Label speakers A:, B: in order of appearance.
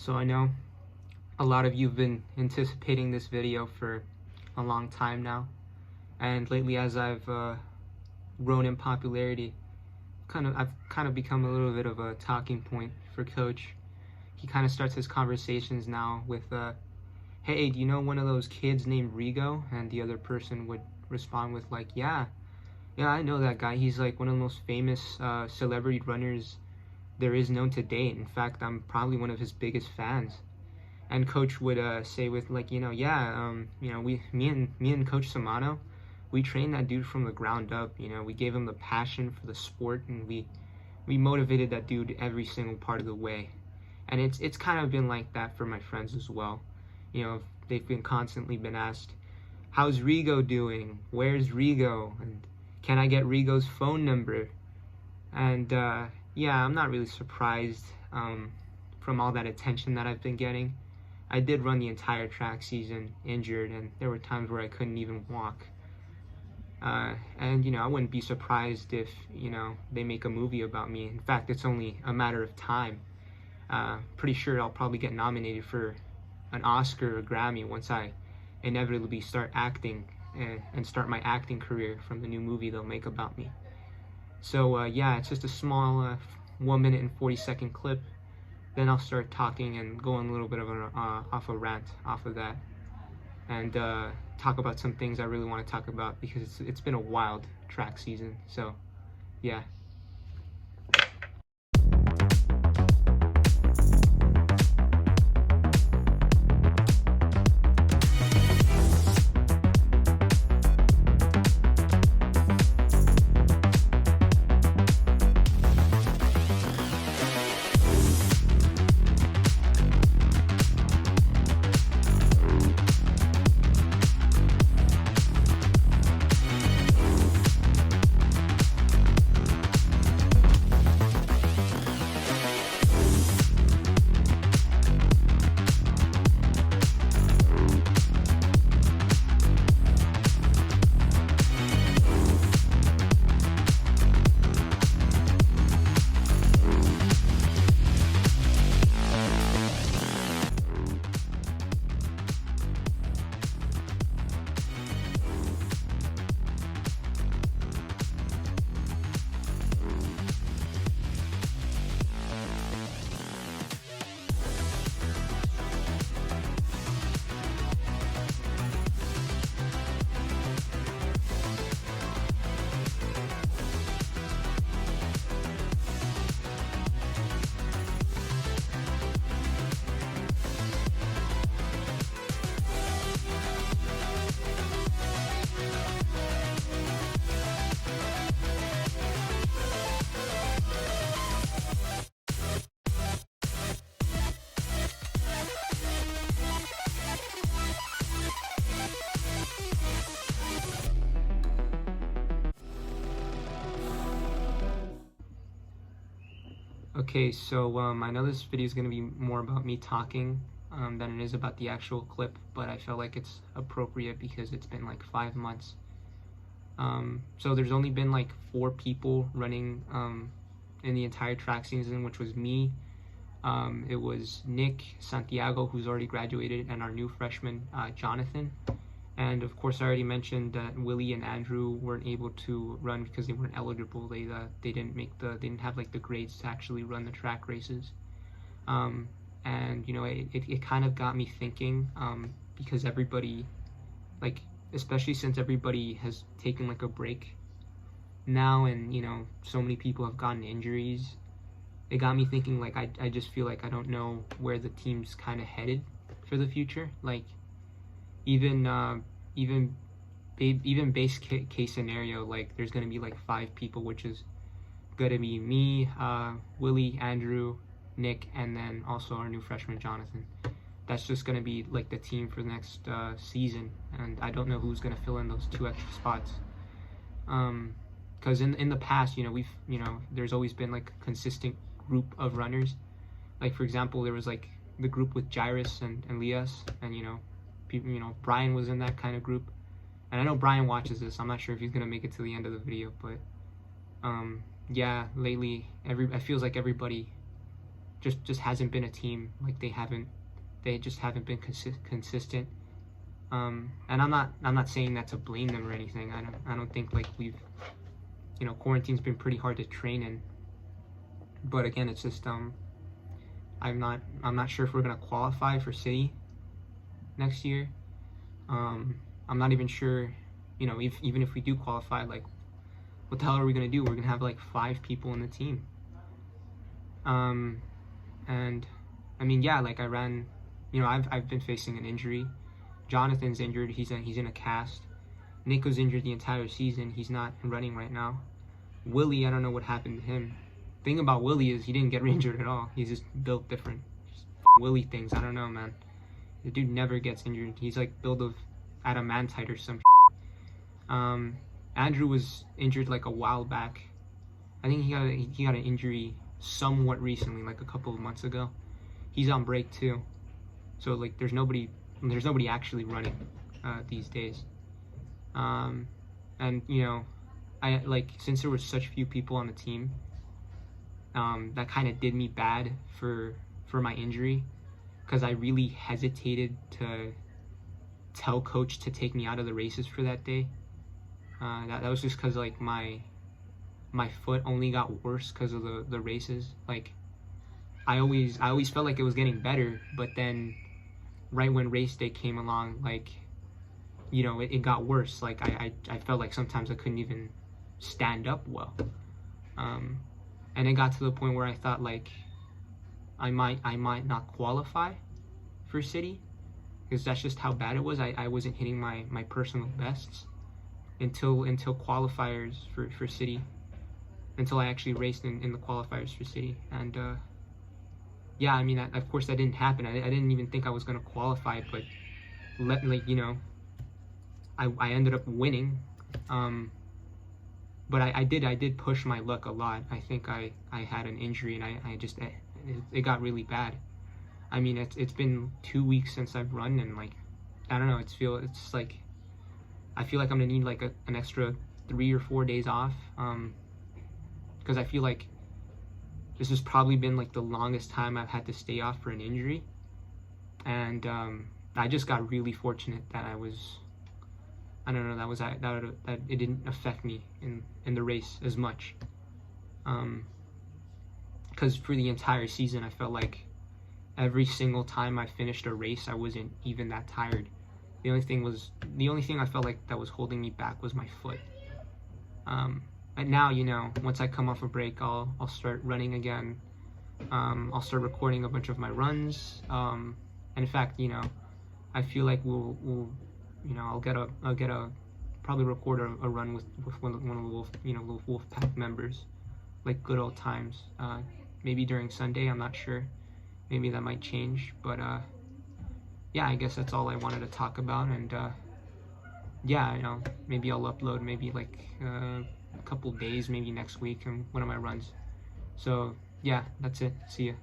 A: So I know a lot of you have been anticipating this video for a long time now, and lately as I've grown in popularity, I've kind of become a little bit of a talking point for Coach. He kind of starts his conversations now with, "Hey, do you know one of those kids named Rigo?" And the other person would respond with like, "Yeah, I know that guy. He's like one of the most famous celebrity runners there is known to date. In fact, I'm probably one of his biggest fans." And Coach would say with like, me and Coach Samano, we trained that dude from the ground up. We gave him the passion for the sport, and we motivated that dude every single part of the way. And it's kind of been like that for my friends as well. They've been constantly been asked, "How's Rigo doing? Where's Rigo? And can I get Rigo's phone number?" And yeah, I'm not really surprised from all that attention that I've been getting. I did run the entire track season injured, and there were times where I couldn't even walk. And I wouldn't be surprised if they make a movie about me. In fact, it's only a matter of time. Pretty sure I'll probably get nominated for an Oscar or Grammy once I inevitably start acting and start my acting career from the new movie they'll make about me. So yeah, it's just a small 1 minute and 40-second clip. Then I'll start talking and go on a little bit of off a rant off of that, and talk about some things I really want to talk about because it's been a wild track season. So yeah. Okay, so I know this video is going to be more about me talking than it is about the actual clip, but I felt like it's appropriate because it's been like 5 months. So there's only been like 4 people running in the entire track season, which was me. It was Nick, Santiago, who's already graduated, and our new freshman, Jonathan. And of course, I already mentioned that Willie and Andrew weren't able to run because they weren't eligible. They didn't have like the grades to actually run the track races. And it kind of got me thinking because everybody, like especially since everybody has taken like a break now, and so many people have gotten injuries. It got me thinking, like I just feel like I don't know where the team's kind of headed for the future. Like even base case scenario, like there's gonna be like 5 people, which is gonna be me, Willie, Andrew, Nick, and then also our new freshman Jonathan. That's just gonna be like the team for the next season, and I don't know who's gonna fill in those 2 extra spots. Because in the past, there's always been like a consistent group of runners. Like for example, there was like the group with Jairus and Elias, and Brian was in that kind of group. And I know Brian watches this. I'm not sure if he's gonna make it to the end of the video, but yeah, lately it feels like everybody just hasn't been a team. Like they just haven't been consistent. And I'm not saying that to blame them or anything. I don't think like we've, quarantine's been pretty hard to train in. But again, it's just I'm not sure if we're gonna qualify for city next year. I'm not even sure, even if we do qualify, like, what the hell are we gonna do? We're gonna have like 5 people in the team. And I mean, yeah, like I ran, I've been facing an injury. Jonathan's injured. He's in a cast. Nico's injured the entire season. He's not running right now. Willie, I don't know what happened to him. Thing about Willie is he didn't get injured at all. He's just built different. Just Willie things. I don't know, man. The dude never gets injured. He's like built of adamantite or some shit. Andrew was injured like a while back. I think he got an injury somewhat recently, like a couple of months ago. He's on break too. So like there's nobody actually running these days. And I like, since there were such few people on the team, that kind of did me bad for my injury, because I really hesitated to tell coach to take me out of the races for that day. That was just because like my foot only got worse because of the races. Like I always felt like it was getting better, but then right when race day came along, like, it got worse. Like I felt like sometimes I couldn't even stand up well. And it got to the point where I thought like I might not qualify for city, because that's just how bad it was. I wasn't hitting my personal bests until qualifiers for city, until I actually raced in the qualifiers for city. And yeah, I mean, of course that didn't happen. I didn't even think I was going to qualify, but I ended up winning. But I did push my luck a lot. I think I had an injury, and it got really bad. I mean, it's been 2 weeks since I've run, and like, I don't know, it's like I feel like I'm gonna need like an extra 3 or 4 days off, because I feel like this has probably been like the longest time I've had to stay off for an injury. And I just got really fortunate that that it didn't affect me in the race as much. Because for the entire season, I felt like every single time I finished a race, I wasn't even that tired. The only thing I felt like that was holding me back was my foot. And now, once I come off a break, I'll start running again. I'll start recording a bunch of my runs. And in fact, I feel like we'll I'll probably record a run with one of the Wolfpack members, like good old times. Maybe during Sunday, I'm not sure. Maybe that might change, but yeah, I guess that's all I wanted to talk about. And yeah, maybe I'll upload maybe like a couple days, maybe next week, and one of my runs. So yeah, that's it. See ya.